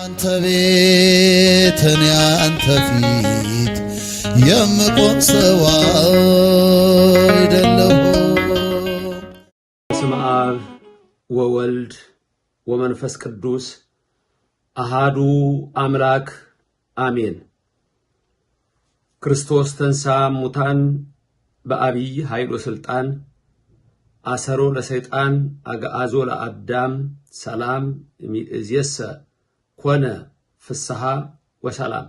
አንተ ቤት እኔ አንተ ፊት የምቆም ሰው አይደለሁ። በስመ አብ ወወልድ ወመንፈስ ቅዱስ አሃዱ አምላክ አሜን። ክርስቶስ ተንሥአ እሙታን በአብይ ኃይል ወሥልጣን አሰሮ ለሰይጣን አግዓዞ ለአዳም ሰላም እምይእዜሰ ኮነ ፍስሐ ወሰላም።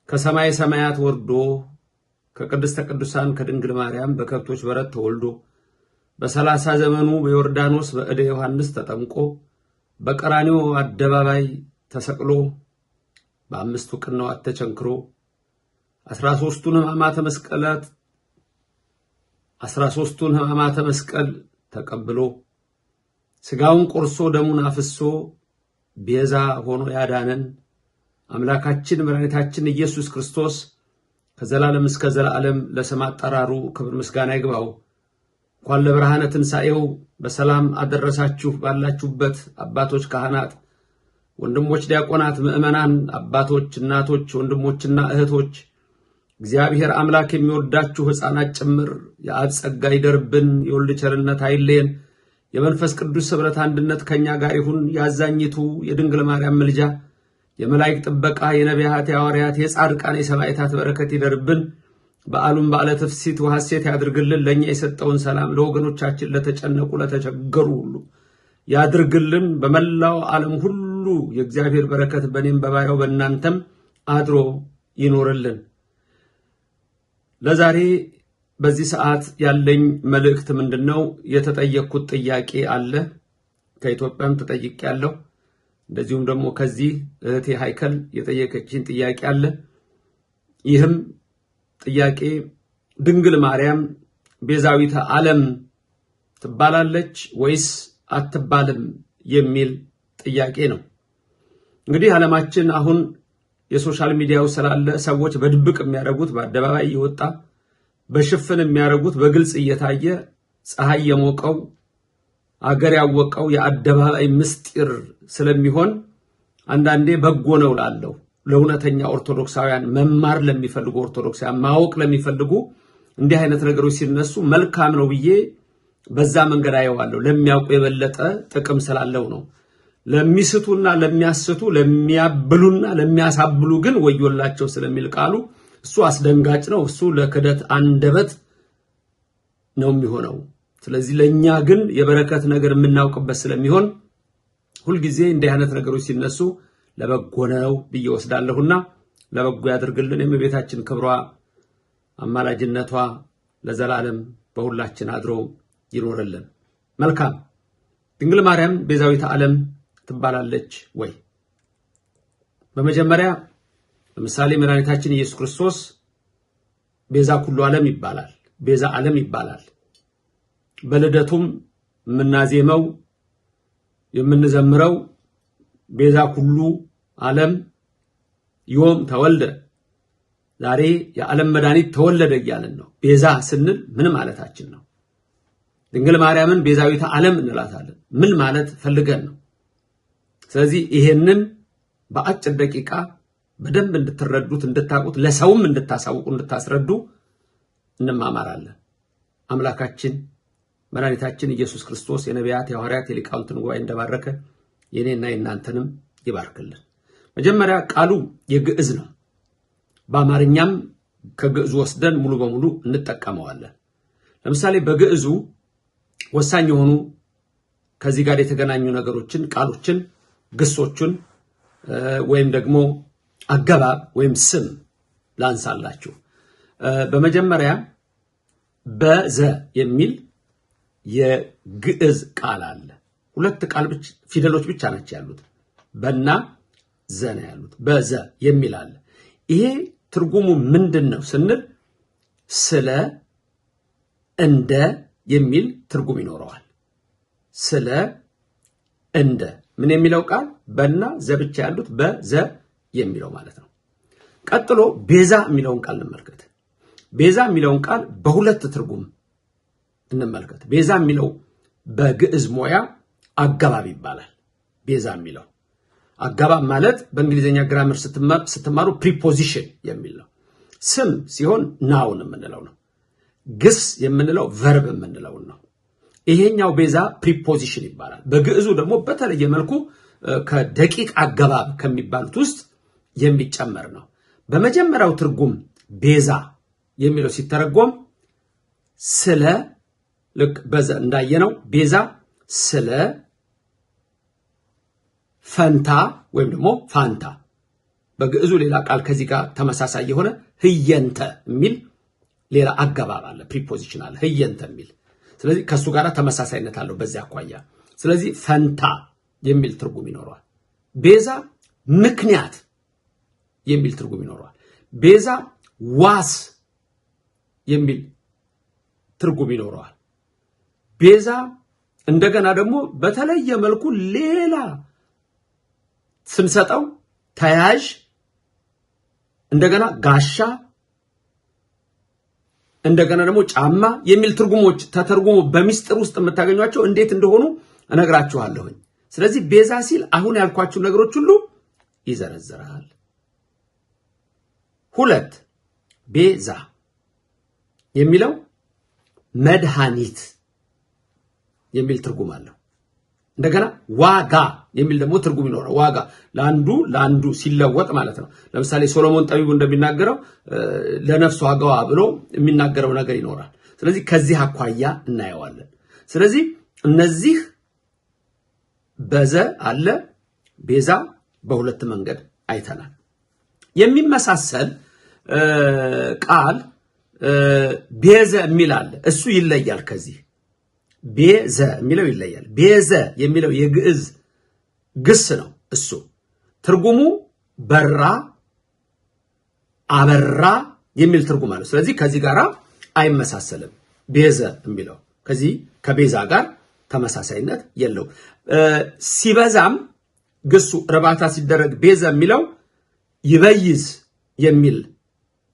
ከሰማይ ሰማያት ወርዶ ከቅድስተ ቅዱሳን ከድንግል ማርያም በከብቶች በረት ተወልዶ በ30 ዘመኑ በዮርዳኖስ በእደ ዮሐንስ ተጠምቆ በቀራንዮ አደባባይ ተሰቅሎ በአምስቱ ቅንዋት ተቸንክሮ 13ቱን ሕማማተ መስቀል ተቀብሎ ስጋውን ቆርሶ ደሙን አፍሶ ቤዛ ሆኖ ያዳነን አምላካችን መድኃኒታችን ኢየሱስ ክርስቶስ ከዘላለም እስከ ዘላለም ለስም አጠራሩ ክብር ምስጋና ይግባው። እንኳን ለብርሃነ ትንሣኤው በሰላም አደረሳችሁ። ባላችሁበት አባቶች፣ ካህናት፣ ወንድሞች፣ ዲያቆናት፣ ምእመናን፣ አባቶች፣ እናቶች፣ ወንድሞችና እህቶች እግዚአብሔር አምላክ የሚወዳችሁ ሕፃናት ጭምር የአብ ጸጋ ይደርብን፣ የወልድ ቸርነት አይለየን፣ የመንፈስ ቅዱስ ኅብረት አንድነት ከኛ ጋር ይሁን። ያዛኝቱ የድንግል ማርያም ምልጃ፣ የመላእክት ጥበቃ፣ የነቢያት፣ የሐዋርያት፣ የጻድቃን፣ የሰማዕታት በረከት ይደርብን። በዓሉም በዓለ ትፍሥሕት ወሐሴት ያድርግልን። ለኛ የሰጠውን ሰላም ለወገኖቻችን ለተጨነቁ ለተቸገሩ ሁሉ ያድርግልን። በመላው ዓለም ሁሉ የእግዚአብሔር በረከት በእኔም በባሪያው በእናንተም አድሮ ይኖርልን። ለዛሬ በዚህ ሰዓት ያለኝ መልእክት ምንድነው? የተጠየቅኩት ጥያቄ አለ። ከኢትዮጵያም ተጠይቄያለሁ። እንደዚሁም ደግሞ ከዚህ እህቴ ሃይከል የጠየቀችኝ ጥያቄ አለ። ይህም ጥያቄ ድንግል ማርያም ቤዛዊተ ዓለም ትባላለች ወይስ አትባልም የሚል ጥያቄ ነው። እንግዲህ ዓለማችን አሁን የሶሻል ሚዲያው ስላለ ሰዎች በድብቅ የሚያደርጉት በአደባባይ እየወጣ በሽፍን የሚያደርጉት በግልጽ እየታየ ፀሐይ የሞቀው አገር ያወቀው የአደባባይ ምስጢር ስለሚሆን አንዳንዴ በጎ ነው ላለው ለእውነተኛ ኦርቶዶክሳውያን መማር ለሚፈልጉ ኦርቶዶክሳውያን ማወቅ ለሚፈልጉ እንዲህ አይነት ነገሮች ሲነሱ መልካም ነው ብዬ በዛ መንገድ አየዋለሁ። ለሚያውቁ የበለጠ ጥቅም ስላለው ነው። ለሚስቱና ለሚያስቱ ለሚያብሉና ለሚያሳብሉ ግን ወዮላቸው ስለሚል ቃሉ እሱ አስደንጋጭ ነው። እሱ ለክደት አንደበት ነው የሚሆነው። ስለዚህ ለኛ ግን የበረከት ነገር የምናውቅበት ስለሚሆን ሁልጊዜ እንዲህ አይነት ነገሮች ሲነሱ ለበጎ ነው ብዬ ወስዳለሁና ለበጎ ያድርግልን። የእመቤታችን ክብሯ አማላጅነቷ ለዘላለም በሁላችን አድሮ ይኖርልን። መልካም። ድንግል ማርያም ቤዛዊተ ዓለም ትባላለች ወይ? በመጀመሪያ ለምሳሌ መድኃኒታችን ኢየሱስ ክርስቶስ ቤዛ ኩሉ ዓለም ይባላል፣ ቤዛ ዓለም ይባላል። በልደቱም የምናዜመው የምንዘምረው ቤዛ ኩሉ ዓለም ዮም ተወልደ፣ ዛሬ የዓለም መድኃኒት ተወለደ እያልን ነው። ቤዛ ስንል ምን ማለታችን ነው? ድንግል ማርያምን ቤዛዊተ ዓለም እንላታለን። ምን ማለት ፈልገን ነው? ስለዚህ ይሄንን በአጭር ደቂቃ በደንብ እንድትረዱት እንድታቁት፣ ለሰውም እንድታሳውቁ እንድታስረዱ እንማማራለን። አምላካችን መድኃኒታችን ኢየሱስ ክርስቶስ የነቢያት የሐዋርያት የሊቃውንትን ጉባኤ እንደባረከ የኔና የናንተንም ይባርክልን። መጀመሪያ ቃሉ የግዕዝ ነው። በአማርኛም ከግዕዙ ወስደን ሙሉ በሙሉ እንጠቀመዋለን። ለምሳሌ በግዕዙ ወሳኝ የሆኑ ከዚህ ጋር የተገናኙ ነገሮችን፣ ቃሎችን፣ ግሶችን ወይም ደግሞ አገባብ ወይም ስም ላንሳላችሁ። በመጀመሪያ በዘ የሚል የግዕዝ ቃል አለ። ሁለት ቃል ፊደሎች ብቻ ናቸው ያሉት፣ በና ዘ ነው ያሉት። በዘ የሚል አለ። ይሄ ትርጉሙ ምንድነው ስንል ስለ እንደ የሚል ትርጉም ይኖረዋል። ስለ እንደ ምን የሚለው ቃል በና ዘ ብቻ ያሉት በዘ የሚለው ማለት ነው። ቀጥሎ ቤዛ የሚለውን ቃል እንመልከት። ቤዛ የሚለውን ቃል በሁለት ትርጉም እንመልከት። ቤዛ የሚለው በግዕዝ ሞያ አገባብ ይባላል። ቤዛ የሚለው አገባብ ማለት በእንግሊዘኛ ግራመር ስትማሩ ፕሪፖዚሽን የሚል ነው። ስም ሲሆን ናውን የምንለው ነው። ግስ የምንለው ቨርብ የምንለው ነው። ይሄኛው ቤዛ ፕሪፖዚሽን ይባላል። በግዕዙ ደግሞ በተለየ መልኩ ከደቂቅ አገባብ ከሚባሉት ውስጥ የሚጨመር ነው። በመጀመሪያው ትርጉም ቤዛ የሚለው ሲተረጎም ስለ ልክ በዘ እንዳየነው ቤዛ ስለ ፈንታ ወይም ደግሞ ፋንታ። በግዕዙ ሌላ ቃል ከዚህ ጋር ተመሳሳይ የሆነ ህየንተ የሚል ሌላ አገባብ አለ፣ ፕሪፖዚሽን አለ ህየንተ የሚል። ስለዚህ ከሱ ጋር ተመሳሳይነት አለው በዚያ አኳያ። ስለዚህ ፈንታ የሚል ትርጉም ይኖረዋል። ቤዛ ምክንያት የሚል ትርጉም ይኖረዋል። ቤዛ ዋስ የሚል ትርጉም ይኖረዋል። ቤዛ እንደገና ደግሞ በተለየ መልኩ ሌላ ስንሰጠው ተያዥ፣ እንደገና ጋሻ፣ እንደገና ደግሞ ጫማ የሚል ትርጉሞች ተተርጉሞ በሚስጥር ውስጥ የምታገኟቸው እንዴት እንደሆኑ እነግራችኋለሁኝ። ስለዚህ ቤዛ ሲል አሁን ያልኳችሁ ነገሮች ሁሉ ይዘረዝራል። 2 ቤዛ የሚለው መድኃኒት የሚል ትርጉም አለው። እንደገና ዋጋ የሚል ደግሞ ትርጉም ይኖረው። ዋጋ ለአንዱ ሲለወጥ ማለት ነው። ለምሳሌ ሶሎሞን ጠቢቡ እንደሚናገረው ለነፍስ ዋጋዋ ብሎ የሚናገረው ነገር ይኖራል። ስለዚህ ከዚህ አኳያ እናየዋለን። ስለዚህ እነዚህ በዘ አለ ቤዛ በሁለት መንገድ አይተናል። የሚመሳሰል ቃል ቤዘ የሚል አለ። እሱ ይለያል ከዚህ ቤዘ የሚለው ይለያል። ቤዘ የሚለው የግዕዝ ግስ ነው። እሱ ትርጉሙ በራ፣ አበራ የሚል ትርጉም አለው። ስለዚህ ከዚህ ጋር አይመሳሰልም። ቤዘ የሚለው ከዚህ ከቤዛ ጋር ተመሳሳይነት የለው። ሲበዛም ግሱ እርባታ ሲደረግ ቤዘ የሚለው ይበይዝ የሚል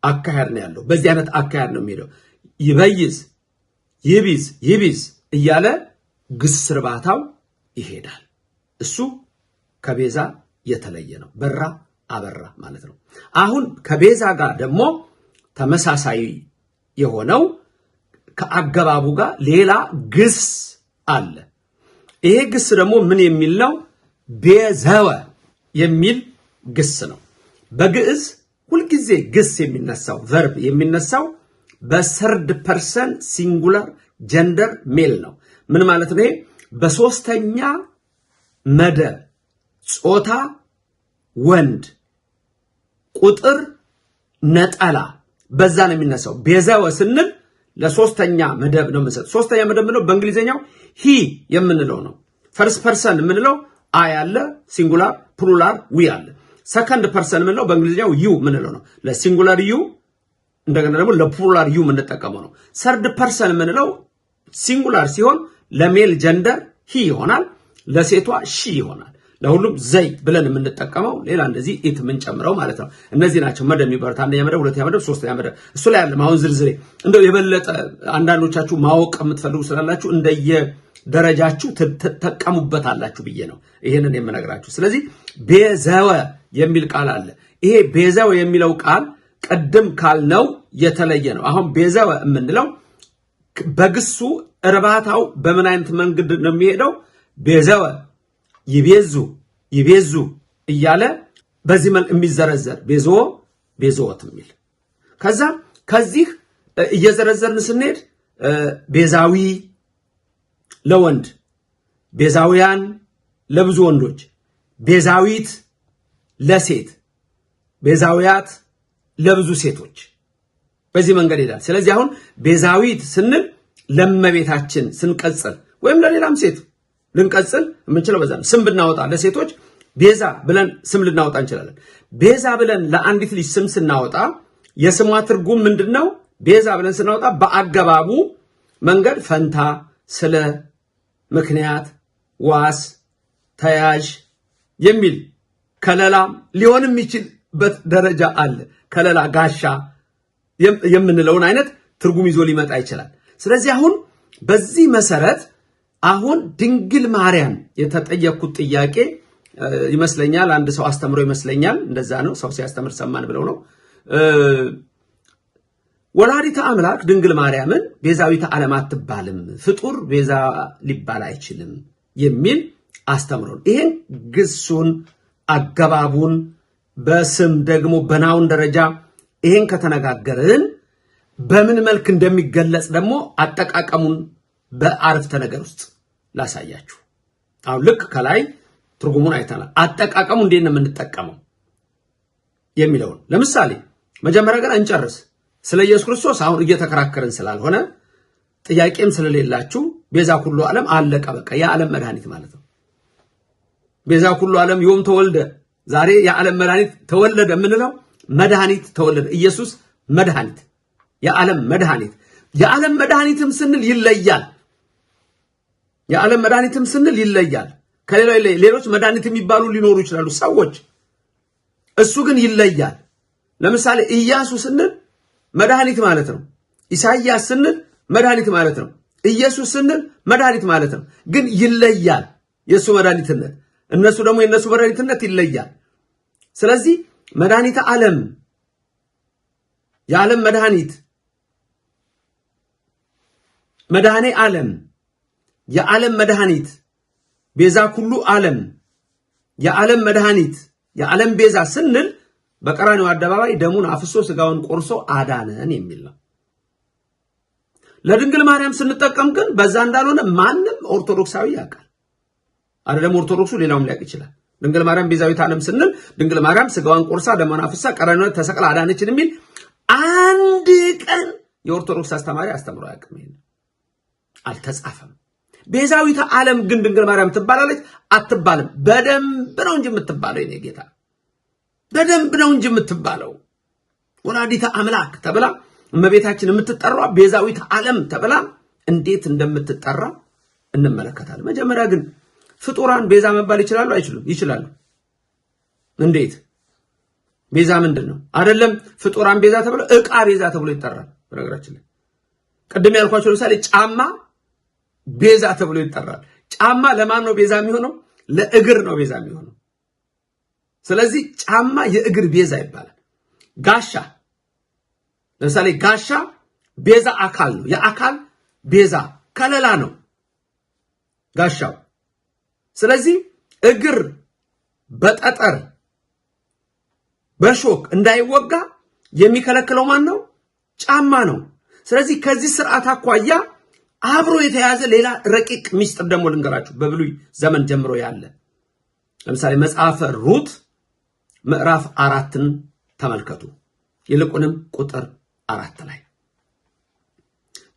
አካሄድ ነው ያለው። በዚህ አይነት አካሄድ ነው የሚለው ይበይዝ፣ ይቢዝ፣ ይቢዝ እያለ ግስ እርባታው ይሄዳል። እሱ ከቤዛ የተለየ ነው። በራ፣ አበራ ማለት ነው። አሁን ከቤዛ ጋር ደግሞ ተመሳሳይ የሆነው ከአገባቡ ጋር ሌላ ግስ አለ። ይሄ ግስ ደግሞ ምን የሚል ነው? ቤዘወ የሚል ግስ ነው። በግዕዝ ሁልጊዜ ግስ የሚነሳው ቨርብ የሚነሳው በሰርድ ፐርሰን ሲንጉላር ጀንደር ሜል ነው። ምን ማለት ነው? በሶስተኛ መደብ ጾታ ወንድ፣ ቁጥር ነጠላ በዛ ነው የሚነሳው። ቤዘወ ስንል ለሶስተኛ መደብ ነው የምንሰጥ። ሶስተኛ መደብ ምንለው? በእንግሊዘኛው ሂ የምንለው ነው። ፈርስት ፐርሰን የምንለው አይ አለ፣ ሲንጉላር ፕሉራል ዊ አለ። ሰከንድ ፐርሰን የምንለው በእንግሊዘኛው ዩ የምንለው ነው። ለሲንጉላር ዩ እንደገና ደግሞ ለፕሉራል ዩ የምንጠቀመው ነው። ሰርድ ፐርሰን የምንለው ሲንጉላር ሲሆን ለሜል ጀንደር ሂ ይሆናል፣ ለሴቷ ሺ ይሆናል። ለሁሉም ዘይ ብለን የምንጠቀመው ሌላ እንደዚህ ኢት የምንጨምረው ማለት ነው። እነዚህ ናቸው መደብ የሚባሉት። አንደኛ መደብ፣ ሁለተኛ መደብ፣ ሶስተኛ መደብ። እሱ ላይ ያለ አሁን ዝርዝሬ እንደው የበለጠ አንዳንዶቻችሁ ማወቅ የምትፈልጉ ስላላችሁ እንደየ ደረጃችሁ ተጠቀሙበታላችሁ ብዬ ነው ይሄንን የምነግራችሁ። ስለዚህ ቤዘወ የሚል ቃል አለ። ይሄ ቤዘወ የሚለው ቃል ቀደም ካልነው የተለየ ነው። አሁን ቤዘወ የምንለው በግሱ እርባታው በምን አይነት መንገድ ነው የሚሄደው? ቤዘወ፣ ይቤዙ፣ ይቤዙ እያለ በዚህ መልክ የሚዘረዘር ቤዝዎ፣ ቤዝዎት የሚል ከዛ ከዚህ እየዘረዘርን ስንሄድ ቤዛዊ ለወንድ፣ ቤዛውያን ለብዙ ወንዶች፣ ቤዛዊት ለሴት፣ ቤዛውያት ለብዙ ሴቶች በዚህ መንገድ ይላል። ስለዚህ አሁን ቤዛዊት ስንል ለመቤታችን ስንቀጽል ወይም ለሌላም ሴት ልንቀጽል የምንችለው በዛ ነው። ስም ብናወጣ ለሴቶች ቤዛ ብለን ስም ልናወጣ እንችላለን። ቤዛ ብለን ለአንዲት ልጅ ስም ስናወጣ የስሟ ትርጉም ምንድነው? ቤዛ ብለን ስናወጣ በአገባቡ መንገድ ፈንታ፣ ስለ፣ ምክንያት፣ ዋስ፣ ተያዥ የሚል ከለላ ሊሆን የሚችልበት ደረጃ አለ። ከለላ፣ ጋሻ የምንለውን አይነት ትርጉም ይዞ ሊመጣ ይችላል። ስለዚህ አሁን በዚህ መሰረት አሁን ድንግል ማርያም የተጠየቁት ጥያቄ ይመስለኛል አንድ ሰው አስተምሮ ይመስለኛል እንደዛ ነው ሰው ሲያስተምር ሰማን ብለው ነው ወላዲተ አምላክ ድንግል ማርያምን ቤዛዊተ ዓለም አትባልም ፍጡር ቤዛ ሊባል አይችልም የሚል አስተምሮ ይሄን ግሱን አገባቡን በስም ደግሞ በናውን ደረጃ ይሄን ከተነጋገርን በምን መልክ እንደሚገለጽ ደግሞ አጠቃቀሙን በአረፍተ ነገር ውስጥ ላሳያችሁ አሁን ልክ ከላይ ትርጉሙን አይተናል አጠቃቀሙ እንዴት ነው የምንጠቀመው የሚለው ለምሳሌ መጀመሪያ ግን እንጨርስ ስለ ኢየሱስ ክርስቶስ አሁን እየተከራከርን ስላልሆነ ጥያቄም ስለሌላችሁ ቤዛ ኩሉ ዓለም አለቀ በቃ የዓለም መድኃኒት ማለት ነው ቤዛ ኩሉ ዓለም ዮም ተወልደ ዛሬ የዓለም መድኃኒት ተወለደ ምንለው መድኃኒት ተወለደ ኢየሱስ መድኃኒት የዓለም መድኃኒትም ስንል ይለያል የዓለም መድኃኒትም ስንል ይለያል ከሌሎች መድኃኒት የሚባሉ ሊኖሩ ይችላሉ ሰዎች እሱ ግን ይለያል ለምሳሌ ኢያሱ ስንል መድኃኒት ማለት ነው ኢሳይያስ ስንል መድኃኒት ማለት ነው ኢየሱስ ስንል መድኃኒት ማለት ነው ግን ይለያል የሱ መድኃኒትነት እነሱ ደግሞ የነሱ መድኃኒትነት ይለያል ስለዚህ መድኃኒተ ዓለም የዓለም መድኃኒት መድኃኔ ዓለም የዓለም መድኃኒት ቤዛ ኩሉ ዓለም የዓለም መድኃኒት የዓለም ቤዛ ስንል በቀራንዮ አደባባይ ደሙን አፍሶ ስጋውን ቆርሶ አዳነን የሚል ነው ለድንግል ማርያም ስንጠቀም ግን በዛ እንዳልሆነ ማንም ኦርቶዶክሳዊ ያውቃል አይደለም ኦርቶዶክሱ ሌላውም ሊያውቅ ይችላል ድንግል ማርያም ቤዛዊት ዓለም ስንል ድንግል ማርያም ስጋዋን ቆርሳ ደሟን አፍሳ ቀራንዮ ተሰቅላ አዳነችን የሚል አንድ ቀን የኦርቶዶክስ አስተማሪ አስተምሮ ያውቅም ይሄን አልተጻፈም ቤዛዊት ዓለም ግን ድንግል ማርያም ትባላለች አትባልም በደንብ ነው እንጂ የምትባለው የኔ ጌታ በደንብ ነው እንጂ የምትባለው ወላዲተ አምላክ ተብላ እመቤታችን የምትጠራው ቤዛዊት ዓለም ተብላ እንዴት እንደምትጠራ እንመለከታለን መጀመሪያ ግን ፍጡራን ቤዛ መባል ይችላሉ አይችሉም ይችላሉ እንዴት ቤዛ ምንድነው አይደለም ፍጡራን ቤዛ ተብሎ ዕቃ ቤዛ ተብሎ ይጠራል በነገራችን ላይ ቀደም ያልኳችሁ ለምሳሌ ጫማ ቤዛ ተብሎ ይጠራል ጫማ ለማን ነው ቤዛ የሚሆነው ለእግር ነው ቤዛ የሚሆነው ስለዚህ ጫማ የእግር ቤዛ ይባላል ጋሻ ለምሳሌ ጋሻ ቤዛ አካል ነው የአካል ቤዛ ከለላ ነው ጋሻው ስለዚህ እግር በጠጠር በሾክ እንዳይወጋ የሚከለክለው ማን ነው ጫማ ነው ስለዚህ ከዚህ ስርዓት አኳያ አብሮ የተያዘ ሌላ ረቂቅ ሚስጥር ደግሞ ልንገራችሁ በብሉይ ዘመን ጀምሮ ያለ ለምሳሌ መጽሐፈ ሩት ምዕራፍ 4ን ተመልከቱ ይልቁንም ቁጥር 4 ላይ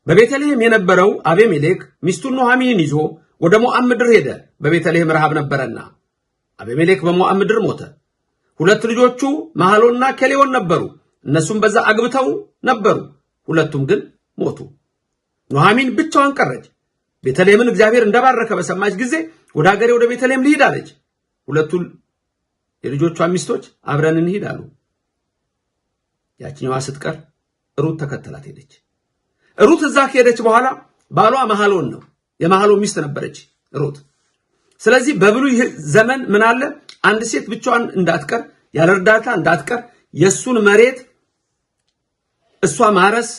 በቤተልሔም የነበረው አቤሜሌክ ሚስቱን ኑኃሚንን ይዞ ወደ ሞዓብ ምድር ሄደ በቤተልሔም ረሃብ ነበረና አቤሜሌክ በሞዓብ ምድር ሞተ ሁለት ልጆቹ መሐሎንና ኬሌዎን ነበሩ እነሱም በዛ አግብተው ነበሩ ሁለቱም ግን ሞቱ ኑኃሚን ብቻዋን ቀረች ቤተልሔምን እግዚአብሔር እንደባረከ በሰማች ጊዜ ወደ ሀገሬ ወደ ቤተልሔም ልሂድ አለች ሁለቱ የልጆቿ ሚስቶች አብረን እንሂድ አሉ ያቺኛዋ ስትቀር ሩት ተከተላት ሄደች ሩት እዛ ከሄደች በኋላ ባሏ መሐሎን ነው የመሐሎን ሚስት ነበረች ሩት ስለዚህ በብሉይ ዘመን ምን አለ አንድ ሴት ብቻዋን እንዳትቀር ያለ እርዳታ እንዳትቀር የሱን መሬት እሷ ማረስ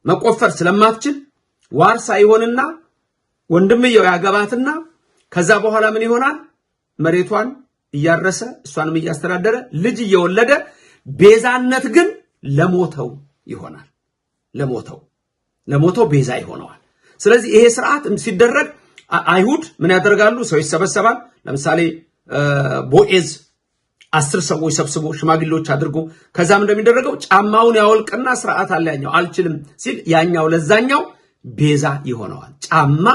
መቆፈር ስለማትችል ዋርሳ ይሆንና ወንድምየው ያገባትና ከዛ በኋላ ምን ይሆናል መሬቷን እያረሰ እሷንም እያስተዳደረ ልጅ እየወለደ ቤዛነት ግን ለሞተው ይሆናል ለሞተው ቤዛ ይሆነዋል ስለዚህ ይሄ ስርዓት ሲደረግ አይሁድ ምን ያደርጋሉ ሰው ይሰበሰባል ለምሳሌ ቦዔዝ 10 ሰዎች ሰብስቦ ሽማግሌዎች አድርጎ ከዛም እንደሚደረገው ጫማውን ያወልቅና ስርዓት አለያኛው አልችልም ሲል ያኛው ለዛኛው ቤዛ ይሆነዋል ጫማ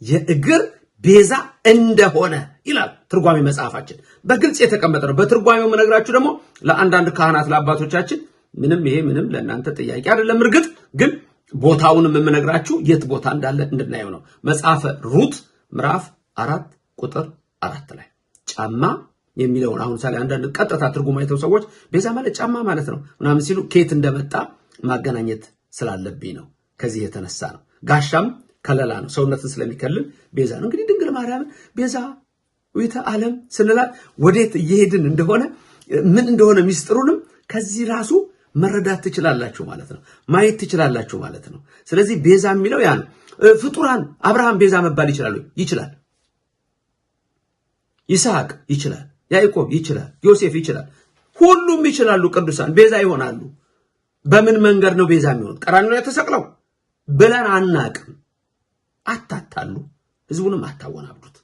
የእግር ቤዛ እንደሆነ ይላል ትርጓሜ መጽሐፋችን በግልጽ የተቀመጠ ነው በትርጓሜው መነግራችሁ ደግሞ ለአንዳንድ ካህናት ለአባቶቻችን ምንም ለእናንተ ጥያቄ አይደለም እርግጥ ግን ቦታውንም የምነግራችሁ የት ቦታ እንዳለ እንድናየው ነው መጽሐፈ ሩት ምዕራፍ 4 ቁጥር 4 ላይ ጫማ የሚለውን አሁን ሳለ አንዳንድ ቀጥታ ትርጉም አይተው ሰዎች ቤዛ ማለት ጫማ ማለት ነው ምናምን ሲሉ ከየት እንደመጣ ማገናኘት ስላለብኝ ነው ከዚህ የተነሳ ነው ጋሻም ከለላ ነው ሰውነትን ስለሚከልል ቤዛ ነው እንግዲህ ድንግል ማርያም ቤዛ ዊተ ዓለም ስንላት ወዴት እየሄድን እንደሆነ ምን እንደሆነ ሚስጥሩንም ከዚህ ራሱ መረዳት ትችላላችሁ ማለት ነው። ማየት ትችላላችሁ ማለት ነው። ስለዚህ ቤዛ የሚለው ያ ነው። ፍጡራን አብርሃም ቤዛ መባል ይችላል? ይችላል። ይስሐቅ ይችላል። ያዕቆብ ይችላል። ዮሴፍ ይችላል። ሁሉም ይችላሉ። ቅዱሳን ቤዛ ይሆናሉ። በምን መንገድ ነው ቤዛ የሚሆኑት? ቀራንዮ ላይ ተሰቅለው ብለን አናቅም። አታታሉ፣ ህዝቡንም አታወናብዱት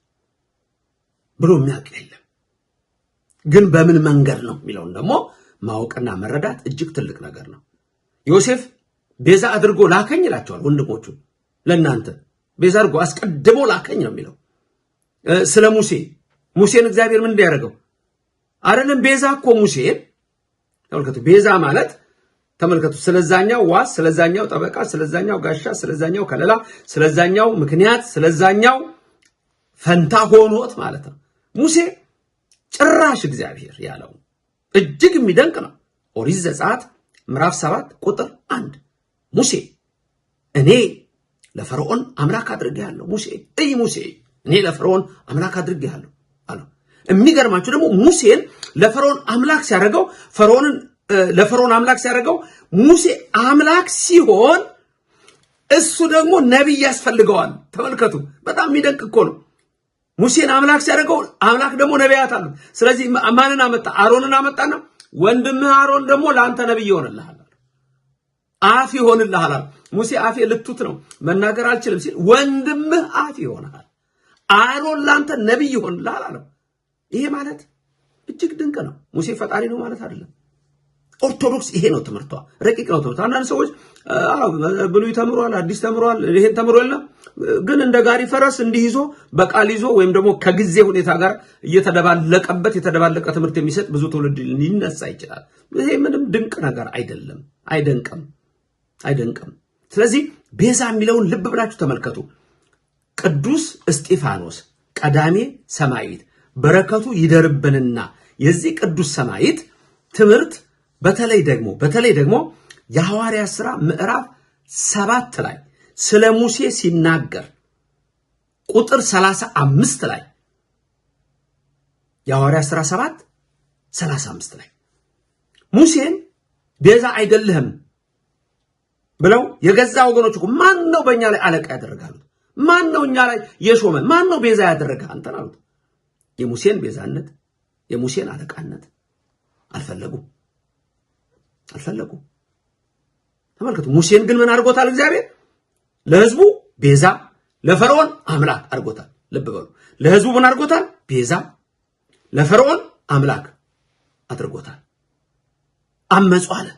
ብሎ የሚያውቅ የለም። ግን በምን መንገድ ነው የሚለውን ደግሞ ማወቅና መረዳት እጅግ ትልቅ ነገር ነው። ዮሴፍ ቤዛ አድርጎ ላከኝ ይላቸዋል ወንድሞቹ። ለእናንተ ቤዛ አድርጎ አስቀድሞ ላከኝ ነው የሚለው። ስለ ሙሴን እግዚአብሔር ምን እንዲያደርገው አይደለም። ቤዛ እኮ ሙሴን ተመልከቱ። ቤዛ ማለት ተመልከቱ፣ ስለዛኛው ዋስ፣ ስለዛኛው ጠበቃ፣ ስለዛኛው ጋሻ፣ ስለዛኛው ከለላ፣ ስለዛኛው ምክንያት፣ ስለዛኛው ፈንታ ሆኖት ማለት ነው። ሙሴ ጭራሽ እግዚአብሔር ያለው እጅግ የሚደንቅ ነው። ኦሪት ዘጸአት ምዕራፍ 7 ቁጥር 1 ሙሴ እኔ ለፈርዖን አምላክ አድርጌሃለሁ። ሙሴ እኔ ለፈርዖን አምላክ አድርጌሃለሁ አለው። የሚገርማችሁ ደግሞ ሙሴን ለፈርዖን አምላክ ሲያደርገው ለፈርዖን አምላክ ሲያደርገው ሙሴ አምላክ ሲሆን እሱ ደግሞ ነቢይ ያስፈልገዋል። ተመልከቱ፣ በጣም የሚደንቅ እኮ ነው። ሙሴን አምላክ ሲያደርገው አምላክ ደግሞ ነቢያት አሉት። ስለዚህ ማንን አመጣ? አሮንን አመጣና ወንድምህ አሮን ደግሞ ለአንተ ነቢይ ይሆንልሃል፣ አፍ ይሆንልሃል። ሙሴ አፌ ልቱት ነው መናገር አልችልም ሲል ወንድምህ አፍ ይሆናል፣ አሮን ለአንተ ነቢይ ይሆንልሃል አለው። ይሄ ማለት እጅግ ድንቅ ነው። ሙሴ ፈጣሪ ነው ማለት አይደለም። ኦርቶዶክስ ይሄ ነው ትምህርቷ፣ ረቂቅ ነው ትምህርቷ። አንዳንድ ሰዎች ብሉይ ተምሯል፣ አዲስ ተምሯል፣ ይሄን ተምሯል፣ ግን እንደ ጋሪ ፈረስ እንዲህ ይዞ በቃል ይዞ ወይም ደግሞ ከጊዜ ሁኔታ ጋር የተደባለቀ ትምህርት የሚሰጥ ብዙ ትውልድ ሊነሳ ይችላል። ይሄ ምንም ድንቅ ነገር አይደለም፣ አይደንቅም። ስለዚህ ቤዛ የሚለውን ልብ ብላችሁ ተመልከቱ። ቅዱስ እስጢፋኖስ ቀዳሜ ሰማዕት በረከቱ ይደርብንና የዚህ ቅዱስ ሰማዕት ትምህርት በተለይ ደግሞ የሐዋርያት ሥራ ምዕራፍ 7 ላይ ስለ ሙሴ ሲናገር ቁጥር 35 ላይ የሐዋርያት ሥራ 7:35 ላይ ሙሴን ቤዛ አይደለህም ብለው የገዛ ወገኖች እኮ ማን ነው በእኛ ላይ አለቃ ያደረጋሉ? ማን ነው እኛ ላይ የሾመን? ማን ነው ቤዛ ያደረገ አንተን አሉት። የሙሴን ቤዛነት የሙሴን አለቃነት አልፈለጉም። ተመልከቱ። ሙሴን ግን ምን አድርጎታል? እግዚአብሔር ለህዝቡ ቤዛ፣ ለፈርዖን አምላክ አድርጎታል። ልብ በሉ። ለህዝቡ ምን አድርጎታል? ቤዛ፣ ለፈርዖን አምላክ አድርጎታል። አመጹ አለ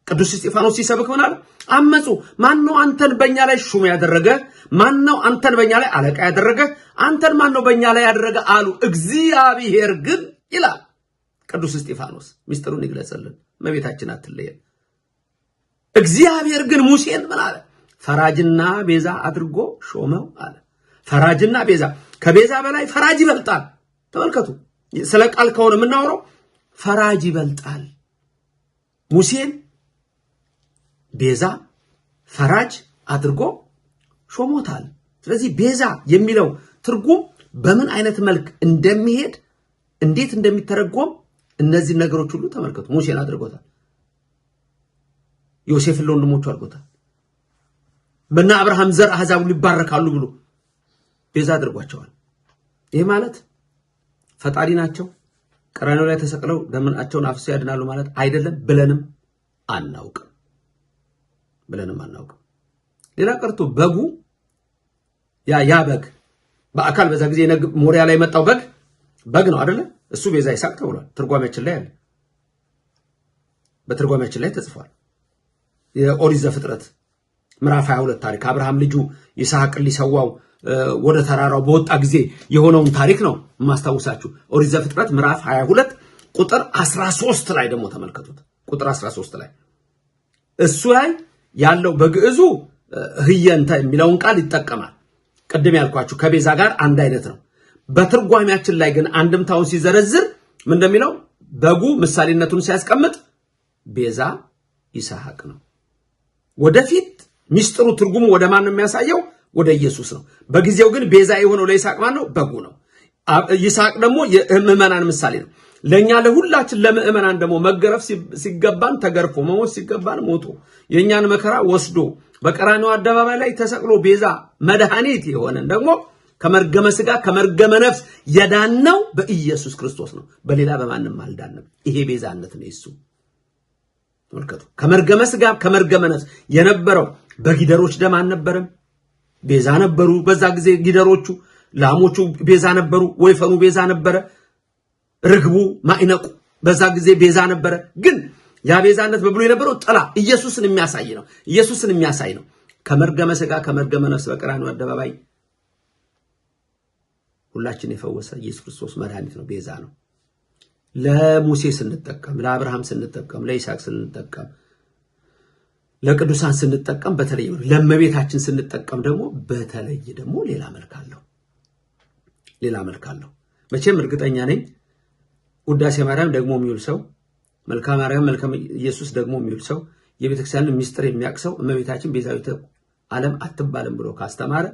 ቅዱስ እስጢፋኖስ ሲሰብክ ምን አለ? አመጹ። ማን ነው አንተን በእኛ ላይ ሹም ያደረገ? ማን ነው አንተን በእኛ ላይ አለቃ ያደረገ? አንተን ማን ነው በእኛ ላይ ያደረገ አሉ። እግዚአብሔር ግን ይላል ቅዱስ እስጢፋኖስ፣ ሚስጥሩን ይግለጽልን፣ እመቤታችን አትለየን። እግዚአብሔር ግን ሙሴን ምን አለ? ፈራጅና ቤዛ አድርጎ ሾመው አለ። ፈራጅና ቤዛ፣ ከቤዛ በላይ ፈራጅ ይበልጣል። ተመልከቱ፣ ስለ ቃል ከሆነ የምናወራው ፈራጅ ይበልጣል። ሙሴን ቤዛ ፈራጅ አድርጎ ሾሞታል። ስለዚህ ቤዛ የሚለው ትርጉም በምን አይነት መልክ እንደሚሄድ እንዴት እንደሚተረጎም እነዚህ ነገሮች ሁሉ ተመልከቱ። ሙሴን አድርጎታል። ዮሴፍን ለወንድሞቹ አድርጎታል። በእነ አብርሃም ዘር አሕዛብ ሁሉ ይባረካሉ ብሎ ቤዛ አድርጓቸዋል። ይሄ ማለት ፈጣሪ ናቸው፣ ቀራንዮ ላይ ተሰቅለው ደማቸውን አፍስሰው ያድናሉ ማለት አይደለም ብለንም አናውቅም። ሌላ ቀርቶ በጉ ያ በግ በአካል በዛ ጊዜ ሞሪያ ላይ የመጣው በግ ነው አይደለ? እሱ ቤዛ ይስሐቅ ተብሏል። ትርጓሜያችን ላይ አለ፣ በትርጓሜያችን ላይ ተጽፏል። የኦሪት ዘፍጥረት ምዕራፍ 22 ታሪክ አብርሃም ልጁ ይስሐቅን ሊሰዋው ወደ ተራራው በወጣ ጊዜ የሆነውን ታሪክ ነው የማስታውሳችሁ። ኦሪት ዘፍጥረት ምዕራፍ 22 ቁጥር 13 ላይ ደግሞ ተመልከቱት። ቁጥር 13 ላይ እሱ ላይ ያለው በግዕዙ ህየንተ የሚለውን ቃል ይጠቀማል። ቅድም ያልኳችሁ ከቤዛ ጋር አንድ አይነት ነው። በትርጓሜያችን ላይ ግን አንድምታውን ሲዘረዝር ምን እንደሚለው በጉ ምሳሌነቱን ሲያስቀምጥ ቤዛ ይስሐቅ ነው። ወደፊት ሚስጥሩ ትርጉሙ ወደ ማን ነው የሚያሳየው? ወደ ኢየሱስ ነው። በጊዜው ግን ቤዛ የሆነው ለይስሐቅ ማን ነው? በጉ ነው። ይስሐቅ ደግሞ የምእመናን ምሳሌ ነው። ለኛ ለሁላችን ለምእመናን ደግሞ መገረፍ ሲገባን ተገርፎ መሞት ሲገባን ሞቶ የኛን መከራ ወስዶ በቀራንዮ አደባባይ ላይ ተሰቅሎ ቤዛ መድኃኒት የሆነን ደግሞ ከመርገመ ሥጋ ከመርገመ ነፍስ የዳነው በኢየሱስ ክርስቶስ ነው። በሌላ በማንም አልዳንም። ይሄ ቤዛነት ነው የሱ። ተመልከቱ። ከመርገመ ሥጋ ከመርገመ ነፍስ የነበረው በጊደሮች ደም አልነበረም። ቤዛ ነበሩ። በዛ ጊዜ ጊደሮቹ ላሞቹ ቤዛ ነበሩ። ወይፈኑ ቤዛ ነበረ። ርግቡ ማይነቁ በዛ ጊዜ ቤዛ ነበረ። ግን ያ ቤዛነት በብሎ የነበረው ጥላ ኢየሱስን የሚያሳይ ነው። ኢየሱስን የሚያሳይ ነው። ከመርገመ ሥጋ ከመርገመ ነፍስ በቀራንዮ አደባባይ ሁላችን የፈወሰ ኢየሱስ ክርስቶስ መድኃኒት ነው፣ ቤዛ ነው። ለሙሴ ስንጠቀም፣ ለአብርሃም ስንጠቀም፣ ለይስሐቅ ስንጠቀም፣ ለቅዱሳን ስንጠቀም በተለይ ለእመቤታችን ስንጠቀም ደግሞ በተለይ ደግሞ ሌላ መልክ አለው። መቼም እርግጠኛ ነኝ ውዳሴ ማርያም ደግሞ የሚውል ሰው፣ መልካ ማርያም መልካ ኢየሱስ ደግሞ የሚውል ሰው፣ የቤተክርስቲያንን ምስጢር የሚያውቅ ሰው እመቤታችን ቤዛዊተ ዓለም አትባልም ብሎ ካስተማረ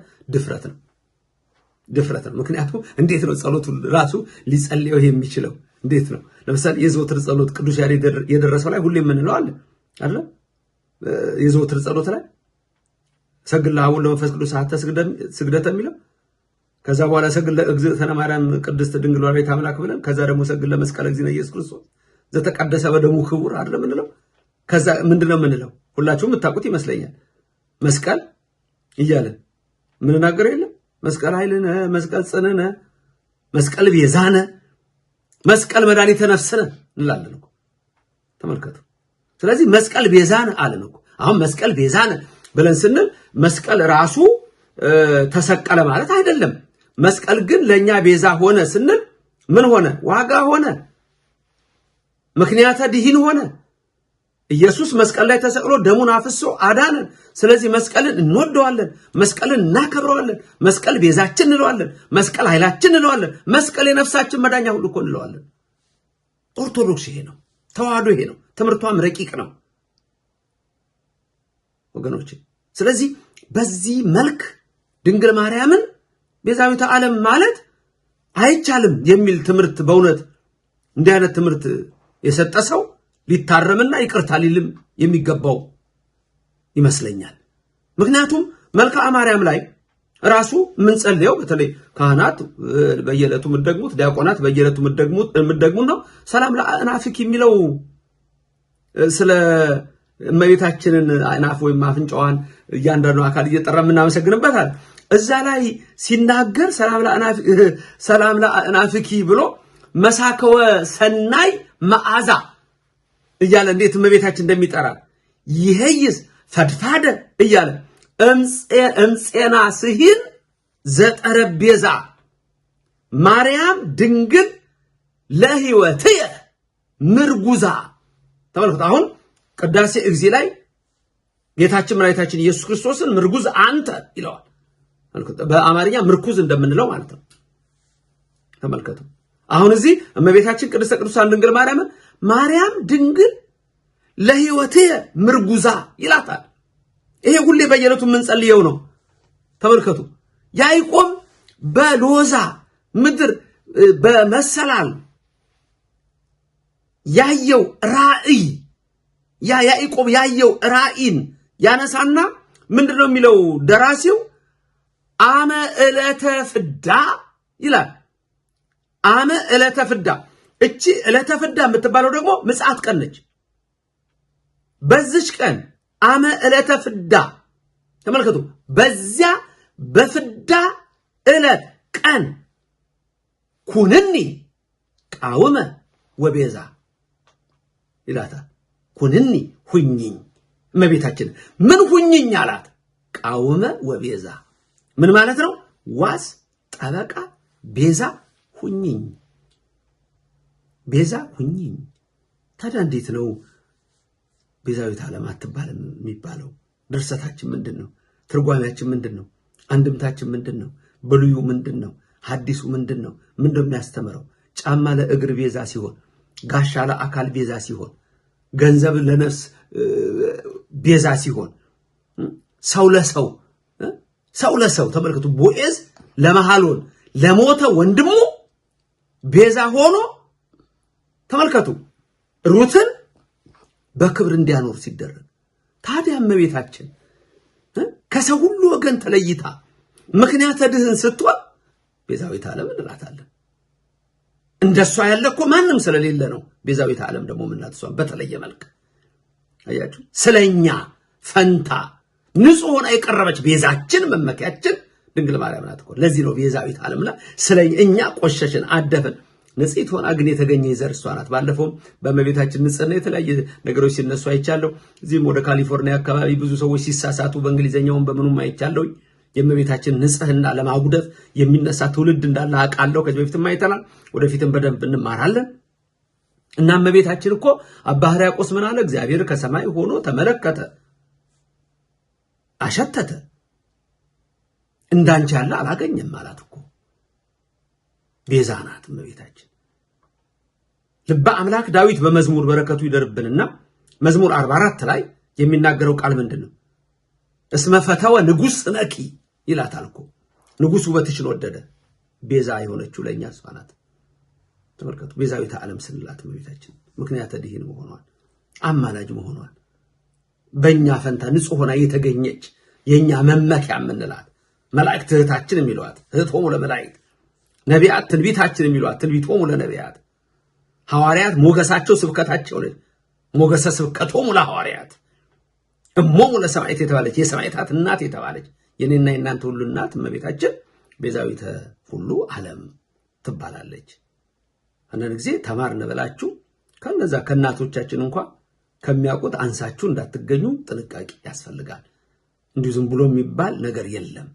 ድፍረት ነው። ምክንያቱም እንዴት ነው ጸሎቱ ራሱ ሊጸልየው የሚችለው? እንዴት ነው? ለምሳሌ የዘወትር ጸሎት ቅዱስ ያሬድ የደረሰው ላይ ሁሌ የምንለው አለ አይደል? የዘወትር ጸሎት ላይ ሰግድ ለአብ ለመንፈስ ቅዱስ ሀተ ስግደተ የሚለው ከዛ በኋላ ሰግድ ለእግዝእትነ ማርያም ቅድስት ድንግል ወላዲተ አምላክ ብለን ከዛ ደግሞ ሰግድ ለመስቀለ እግዚእነ ኢየሱስ ክርስቶስ ዘተቀደሰ በደሙ ክቡር አይደል የምንለው። ከዛ ምንድነው የምንለው? ሁላችሁም የምታውቁት ይመስለኛል። መስቀል እያለን ምንናገረው የለም? መስቀል ኃይልነ፣ መስቀል ጽንዕነ፣ መስቀል ቤዛነ፣ መስቀል መድኃኒተ ነፍስነ እንላለን እኮ። ተመልከቱ። ስለዚህ መስቀል ቤዛነ አለን እኮ። አሁን መስቀል ቤዛነ ብለን ስንል መስቀል ራሱ ተሰቀለ ማለት አይደለም። መስቀል ግን ለኛ ቤዛ ሆነ ስንል ምን ሆነ? ዋጋ ሆነ፣ ምክንያተ ድኂን ሆነ። ኢየሱስ መስቀል ላይ ተሰቅሎ ደሙን አፍሶ አዳነን። ስለዚህ መስቀልን እንወደዋለን፣ መስቀልን እናከብረዋለን፣ መስቀል ቤዛችን እንለዋለን፣ መስቀል ኃይላችን እንለዋለን፣ መስቀል የነፍሳችን መዳኛ ሁሉ እኮ እንለዋለን። ኦርቶዶክስ ይሄ ነው፣ ተዋህዶ ይሄ ነው። ትምህርቷም ረቂቅ ነው ወገኖች። ስለዚህ በዚህ መልክ ድንግል ማርያምን ቤዛዊተ ዓለም ማለት አይቻልም የሚል ትምህርት በእውነት እንዲህ አይነት ትምህርት የሰጠ ሰው ሊታረምና ይቅርታ ሊልም የሚገባው ይመስለኛል። ምክንያቱም መልክዓ ማርያም ላይ ራሱ የምንጸልየው በተለይ ካህናት በየዕለቱ የምትደግሙት፣ ዲያቆናት በየዕለቱ የምትደግሙት ነው። ሰላም ለአናፍኪ የሚለው ስለ እመቤታችንን አናፍ ወይም አፍንጫዋን እያንዳንዱ አካል እየጠራ የምናመሰግንበታል። እዛ ላይ ሲናገር ሰላም ለአናፍኪ ብሎ መሳከወ ሰናይ መዓዛ እያለ እንዴት እመቤታችን እንደሚጠራ ይሄይስ ፈድፋደ እያለ እምፄና ስሂን ዘጠረቤዛ ማርያም ድንግል ለሕይወትየ ምርጉዛ። ተመልከቱ። አሁን ቅዳሴ እግዚእ ላይ ጌታችን መድኃኒታችን ኢየሱስ ክርስቶስን ምርጉዝ አንተ ይለዋል። በአማርኛ ምርኩዝ እንደምንለው ማለት ነው። ተመልከቱ። አሁን እዚህ እመቤታችን ቅድስተ ቅዱሳን ድንግል ማርያም ድንግል ለሕይወትየ ምርጉዛ ይላታል። ይሄ ሁሌ በየዕለቱ የምንጸልየው ነው። ተመልከቱ። ያዕቆብ በሎዛ ምድር በመሰላል ያየው ራእይ ያዕቆብ ያየው ራእይን ያነሳና ምንድነው የሚለው ደራሲው? አመ ዕለተ ፍዳ ይላል። አመ ዕለተ ፍዳ። እቺ ዕለተ ፍዳ የምትባለው ደግሞ ምጽአት ቀን ነች። በዚች ቀን አመ ዕለተ ፍዳ ተመልከቱ። በዚያ በፍዳ ዕለት ቀን ኩንኒ ቃውመ ወቤዛ ይላታል። ኩንኒ ሁኝኝ። እመቤታችን ምን ሁኝኝ አላት? ቃውመ ወቤዛ ምን ማለት ነው? ዋስ፣ ጠበቃ፣ ቤዛ ሁኝኝ። ቤዛ ሁኝኝ። ታዲያ እንዴት ነው ቤዛዊተ ዓለም አትባልም የሚባለው? ድርሰታችን ምንድን ነው? ትርጓሜያችን ምንድን ነው? አንድምታችን ምንድን ነው? ብሉዩ ምንድን ነው? ሐዲሱ ምንድን ነው? ምንድነው የሚያስተምረው? ጫማ ለእግር ቤዛ ሲሆን፣ ጋሻ ለአካል ቤዛ ሲሆን፣ ገንዘብ ለነፍስ ቤዛ ሲሆን፣ ሰው ለሰው ተመልከቱ። ቦዔዝ ለመሐሎን ለሞተ ወንድሙ ቤዛ ሆኖ ተመልከቱ ሩትን በክብር እንዲያኖር ሲደረግ ታዲያ እመቤታችን ከሰው ሁሉ ወገን ተለይታ ምክንያተ ድህን ስትሆን ቤዛዊት ዓለም እንላታለን። እንደሷ ያለ እኮ ማንም ስለሌለ ነው ቤዛዊት ዓለም ደግሞ ምናትሷን በተለየ መልክ አያችሁ ስለኛ ፈንታ ንጹህ ሆና የቀረበች ቤዛችን መመኪያችን ድንግል ማርያም ናት እኮ። ለዚህ ነው ቤዛዊት ዓለምና ስለኛ ቆሸሽን አደፍን ንጽሕት ሆና ግን የተገኘ ዘር እሷ ናት። ባለፈው በእመቤታችን ንጽሕና የተለያየ ነገሮች ሲነሱ አይቻለሁ። እዚህም ወደ ካሊፎርኒያ አካባቢ ብዙ ሰዎች ሲሳሳቱ በእንግሊዘኛውም በምኑም አይቻለሁ። የእመቤታችን ንጽሕና ለማጉደፍ የሚነሳ ትውልድ እንዳለ አውቃለሁ። ከዚህ በፊትም አይተናል፣ ወደፊትም በደንብ እንማራለን። እና እመቤታችን እኮ አባ ሕርያቆስ ምን አለ? እግዚአብሔር ከሰማይ ሆኖ ተመለከተ፣ አሸተተ፣ እንዳንቺ ያለ አላገኘም ማለት እኮ። ቤዛ ናት እመቤታችን። ልበ አምላክ ዳዊት በመዝሙር በረከቱ ይደርብንና መዝሙር 44 ላይ የሚናገረው ቃል ምንድነው? እስመ ፈተወ ንጉሥ ነቂ ይላታል እኮ። ንጉሥ ውበትሽን ወደደ። ቤዛ የሆነችው ለእኛ እሷ ናት። ተመልከቱ ቤዛዊተ ዓለም ስንላት እመቤታችን ምክንያተ ድኅን መሆኗን አማላጅ መሆኗን በእኛ ፈንታ ንጹሕ ሆና የተገኘች የእኛ መመኪያ የምንላት መላእክት እህታችን የሚሏት እህቶሙ ለመላእክት ነቢያት ትንቢታችን የሚሏት ትንቢቶሙ ለነቢያት ሐዋርያት ሞገሳቸው ስብከታቸው ነች። ሞገሰ ስብከቶሙ ለሐዋርያት እሞሙ ለሰማዕታት የተባለች የሰማዕታት እናት የተባለች የኔና የናንተ ሁሉ እናት እመቤታችን ቤዛዊተ ሁሉ ዓለም ትባላለች። አንዳንድ ጊዜ ተማርነ ብላችሁ ከነዛ ከእናቶቻችን እንኳን ከሚያውቁት አንሳችሁ እንዳትገኙ ጥንቃቄ ያስፈልጋል። እንዲሁ ዝም ብሎ የሚባል ነገር የለም።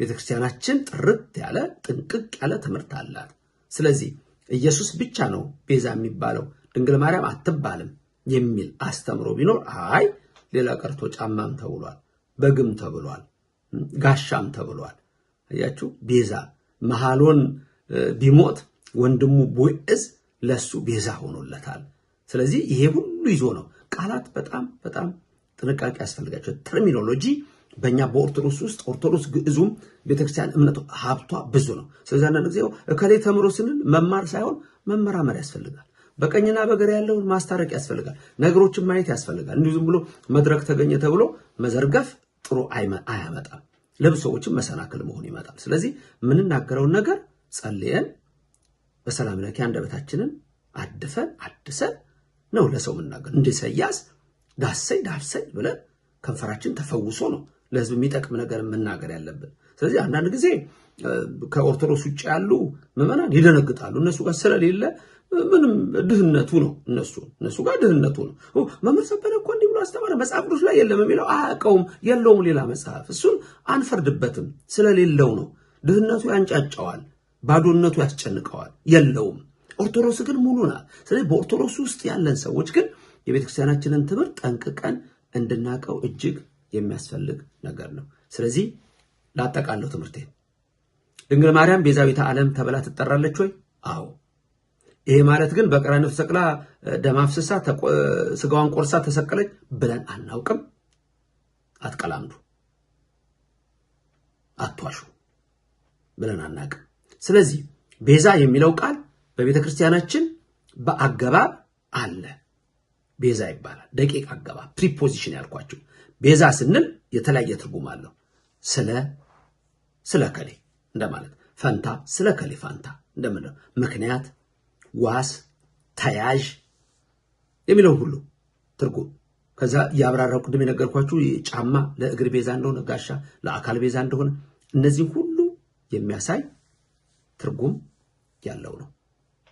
ቤተክርስቲያናችን ጥርት ያለ ጥንቅቅ ያለ ትምህርት አላት። ስለዚህ ኢየሱስ ብቻ ነው ቤዛ የሚባለው ድንግል ማርያም አትባልም የሚል አስተምሮ ቢኖር አይ ሌላ ቀርቶ ጫማም ተብሏል፣ በግም ተብሏል፣ ጋሻም ተብሏል። አያችሁ ቤዛ መሐሎን ቢሞት ወንድሙ ቦዔዝ ለሱ ቤዛ ሆኖለታል። ስለዚህ ይሄ ሁሉ ይዞ ነው። ቃላት በጣም በጣም ጥንቃቄ ያስፈልጋቸው። ተርሚኖሎጂ በእኛ በኦርቶዶክስ ውስጥ ኦርቶዶክስ ግዕዙም ቤተክርስቲያን እምነቱ ሀብቷ ብዙ ነው። ስለዚህ አንዳንድ ጊዜ እከሌ ተምሮ ስንል መማር ሳይሆን መመራመር ያስፈልጋል። በቀኝና በግራ ያለውን ማስታረቅ ያስፈልጋል። ነገሮችን ማየት ያስፈልጋል። እንዲሁ ዝም ብሎ መድረክ ተገኘ ተብሎ መዘርገፍ ጥሩ አያመጣም። ለብዙዎችም መሰናክል መሆን ይመጣል። ስለዚህ የምንናገረውን ነገር ጸልየን በሰላም ለኪ አንደበታችንን አድፈን አድሰን ነው ለሰው የምናገር። እንደ ኢሳይያስ ዳሰይ ዳሰይ ብለን ከንፈራችን ተፈውሶ ነው ለህዝብ የሚጠቅም ነገር መናገር ያለብን። ስለዚህ አንዳንድ ጊዜ ከኦርቶዶክስ ውጭ ያሉ ምዕመናን ይደነግጣሉ። እነሱ ጋር ስለሌለ ምንም ድህነቱ ነው። እነሱ ጋር ድህነቱ ነው። መምህር ሰበነ እኮ እንዲህ ብሎ አስተማረ መጽሐፍ ቅዱስ ላይ የለም የሚለው አያውቀውም፣ የለውም ሌላ መጽሐፍ። እሱን አንፈርድበትም፣ ስለሌለው ነው። ድህነቱ ያንጫጫዋል፣ ባዶነቱ ያስጨንቀዋል፣ የለውም። ኦርቶዶክስ ግን ሙሉ ናት። ስለዚህ በኦርቶዶክስ ውስጥ ያለን ሰዎች ግን የቤተክርስቲያናችንን ትምህርት ጠንቅቀን እንድናቀው እጅግ የሚያስፈልግ ነገር ነው። ስለዚህ ላጠቃለው ትምህርቴ ድንግል ማርያም ቤዛዊተ ዓለም ተብላ ትጠራለች ወይ? አዎ። ይሄ ማለት ግን በቀራንዮ ተሰቅላ ደም አፍስሳ ስጋዋን ቆርሳ ተሰቀለች ብለን አናውቅም። አትቀላምዱ፣ አትዋሹ ብለን አናውቅም። ስለዚህ ቤዛ የሚለው ቃል በቤተክርስቲያናችን በአገባብ አለ። ቤዛ ይባላል። ደቂቅ አገባብ ፕሪፖዚሽን ያልኳችሁ ቤዛ ስንል የተለያየ ትርጉም አለው። ስለ ከሌ እንደማለት፣ ፈንታ ስለ ከሌ ፋንታ እንደምንለው፣ ምክንያት፣ ዋስ፣ ተያዥ የሚለው ሁሉ ትርጉም። ከዛ ያብራራው ቅድም የነገርኳችሁ ጫማ ለእግር ቤዛ እንደሆነ፣ ጋሻ ለአካል ቤዛ እንደሆነ እነዚህ ሁሉ የሚያሳይ ትርጉም ያለው ነው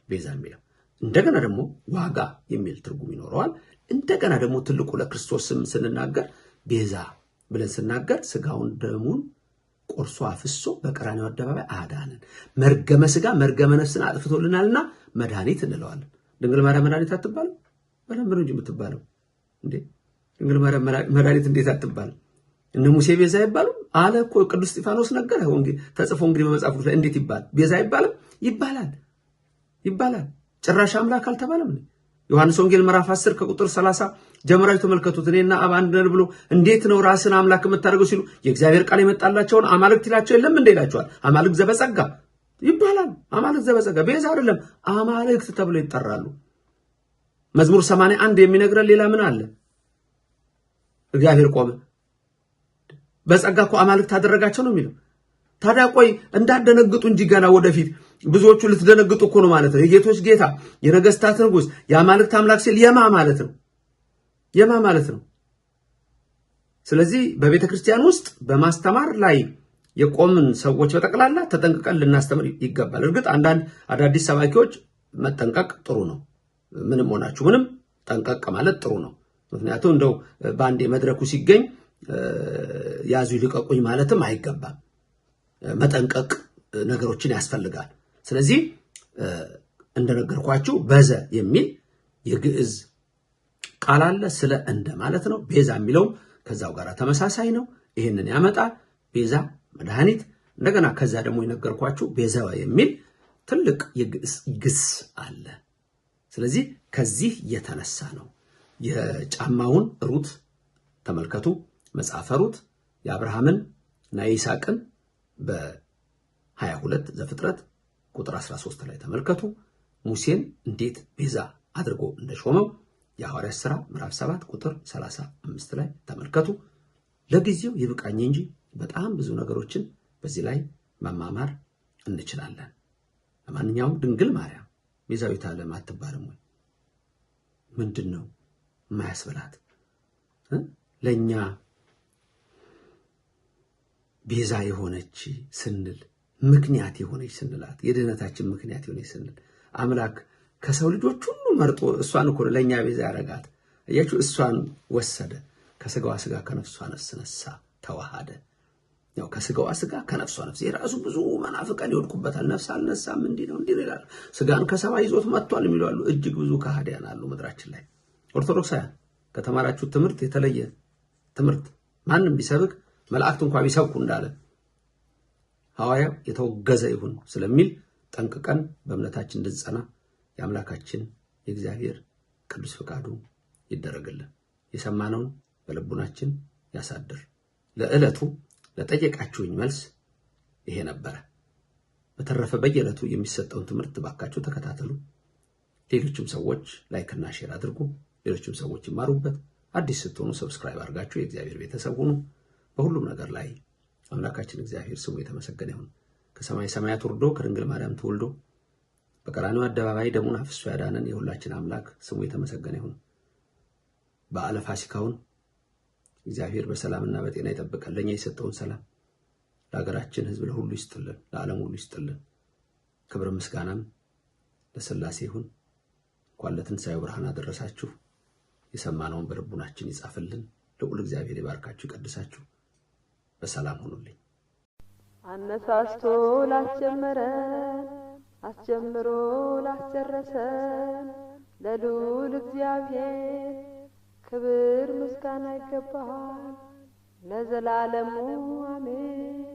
ቤዛ የሚለው። እንደገና ደግሞ ዋጋ የሚል ትርጉም ይኖረዋል። እንደገና ደግሞ ትልቁ ለክርስቶስም ስንናገር ቤዛ ብለን ስናገር ስጋውን ደሙን ቆርሶ አፍሶ በቀራንዮ አደባባይ አዳነን፣ መርገመ ስጋ መርገመ ነፍስን አጥፍቶልናልና መድኃኒት እንለዋለን። ድንግል ማርያም መድኃኒት አትባልም? በደንብ ነው እንጂ የምትባለው እንዴ። ድንግል ማርያም መድኃኒት እንዴት አትባልም? እነ ሙሴ ቤዛ አይባሉም አለ እኮ ቅዱስ እስጢፋኖስ ነገረ። ተጽፎ እንግዲህ በመጽሐፍ ላይ እንዴት ይባል? ቤዛ አይባልም? ይባላል። ጭራሽ አምላክ አልተባለም። ዮሐንስ ወንጌል ምዕራፍ 10 ከቁጥር 30 ጀምራችሁ ተመልከቱት። እኔና አብ አንድ ነን ብሎ እንዴት ነው ራስን አምላክ የምታደርገው ሲሉ የእግዚአብሔር ቃል የመጣላቸውን አማልክት ይላቸው የለም እንደ ይላቸዋል። አማልክት ዘበጸጋ ይባላል። አማልክት ዘበጸጋ ቤዛ አይደለም፣ አማልክት ተብለው ይጠራሉ። መዝሙር 81 የሚነግረን ሌላ ምን አለ? እግዚአብሔር ቆመ በጸጋ እኮ አማልክት አደረጋቸው ነው የሚለው። ታዲያ ቆይ እንዳደነግጡ እንጂ ገና ወደፊት ብዙዎቹ ልትደነግጡ እኮ ነው ማለት ነው። የጌቶች ጌታ የነገስታት ንጉስ የአማልክት አምላክ ሲል የማ ማለት ነው። ስለዚህ በቤተ ክርስቲያን ውስጥ በማስተማር ላይ የቆምን ሰዎች በጠቅላላ ተጠንቅቀን ልናስተምር ይገባል። እርግጥ አንዳንድ አዳዲስ ሰባኪዎች መጠንቀቅ ጥሩ ነው። ምንም ሆናችሁ ምንም ጠንቀቅ ማለት ጥሩ ነው። ምክንያቱም እንደው በአንድ መድረኩ ሲገኝ ያዙ ይልቀቁኝ ማለትም አይገባም። መጠንቀቅ ነገሮችን ያስፈልጋል። ስለዚህ እንደነገርኳችሁ በዘ የሚል የግዕዝ ቃል አለ። ስለ እንደ ማለት ነው። ቤዛ የሚለው ከዛው ጋር ተመሳሳይ ነው። ይሄንን ያመጣል። ቤዛ መድኃኒት። እንደገና ከዛ ደግሞ የነገርኳችሁ ቤዛዋ የሚል ትልቅ የግዕዝ ግስ አለ። ስለዚህ ከዚህ የተነሳ ነው የጫማውን ሩት ተመልከቱ። መጽሐፈ ሩት የአብርሃምን እና የይስሐቅን በ22 ዘፍጥረት ቁጥር 13 ላይ ተመልከቱ። ሙሴን እንዴት ቤዛ አድርጎ እንደሾመው የሐዋርያት ሥራ ምዕራፍ 7 ቁጥር 35 ላይ ተመልከቱ። ለጊዜው ይብቃኝ እንጂ በጣም ብዙ ነገሮችን በዚህ ላይ መማማር እንችላለን። ለማንኛውም ድንግል ማርያም ቤዛዊተ ዓለም አትባልም ወይ? ምንድነው ማያስበላት? ለኛ ቤዛ የሆነች ስንል ምክንያት የሆነች ስንላት የድህነታችን ምክንያት የሆነች ስንል አምላክ ከሰው ልጆች ሁሉ መርጦ እሷን እኮ ለኛ ቤዛ ያረጋት። እያችሁ እሷን ወሰደ። ከስጋዋ ስጋ ከነፍሷ ነፍስ ነሳ፣ ተዋሃደ። ያው ከስጋዋ ስጋ ከነፍሷ ነፍስ። የራሱ ብዙ መናፍቃን ይወድቁበታል። ነፍስ አልነሳም እንዲህ ነው ይላሉ። ስጋን ከሰማይ ይዞት መጥቷል የሚሉ አሉ። እጅግ ብዙ ከሃዲያን አሉ ምድራችን ላይ። ኦርቶዶክሳውያን ከተማራችሁ ትምህርት የተለየ ትምህርት ማንም ቢሰብክ መላእክት እንኳን ቢሰብኩ እንዳለ ሐዋርያው የተወገዘ ይሁን ስለሚል ጠንቅቀን በእምነታችን እንድንጸና የአምላካችን የእግዚአብሔር ቅዱስ ፈቃዱ ይደረግልን። የሰማነውን በልቡናችን ያሳድር። ለዕለቱ ለጠየቃችሁኝ መልስ ይሄ ነበረ። በተረፈ በየዕለቱ የሚሰጠውን ትምህርት ባካችሁ ተከታተሉ። ሌሎችም ሰዎች ላይክና ሼር አድርጉ። ሌሎችም ሰዎች ይማሩበት። አዲስ ስትሆኑ ሰብስክራይብ አድርጋችሁ የእግዚአብሔር ቤተሰብ ሁኑ። በሁሉም ነገር ላይ አምላካችን እግዚአብሔር ስሙ የተመሰገነ ይሁን። ከሰማይ ሰማያት ወርዶ ከድንግል ማርያም ተወልዶ በቀራንዮ አደባባይ ደሙን አፍስሶ ያዳነን የሁላችን አምላክ ስሙ የተመሰገነ ይሁን። በዓለ ፋሲካውን እግዚአብሔር በሰላምና በጤና ይጠብቀን። ለኛ የሰጠውን ሰላም ለሀገራችን ሕዝብ ለሁሉ ይስጥልን፣ ለዓለም ሁሉ ይስጥልን። ክብር ምስጋናም ለሥላሴ ይሁን። እንኳን ለትንሣኤው ብርሃን አደረሳችሁ። የሰማነውን በልቡናችን ይጻፍልን። ልዑል እግዚአብሔር ይባርካችሁ ይቀድሳችሁ። በሰላም ሁኑልኝ። አነሳስቶ ላስጀመረን አስጀምሮ ላስጨረሰን ለልዑል እግዚአብሔር ክብር ምስጋና ይገባል ለዘላለሙ አሜን።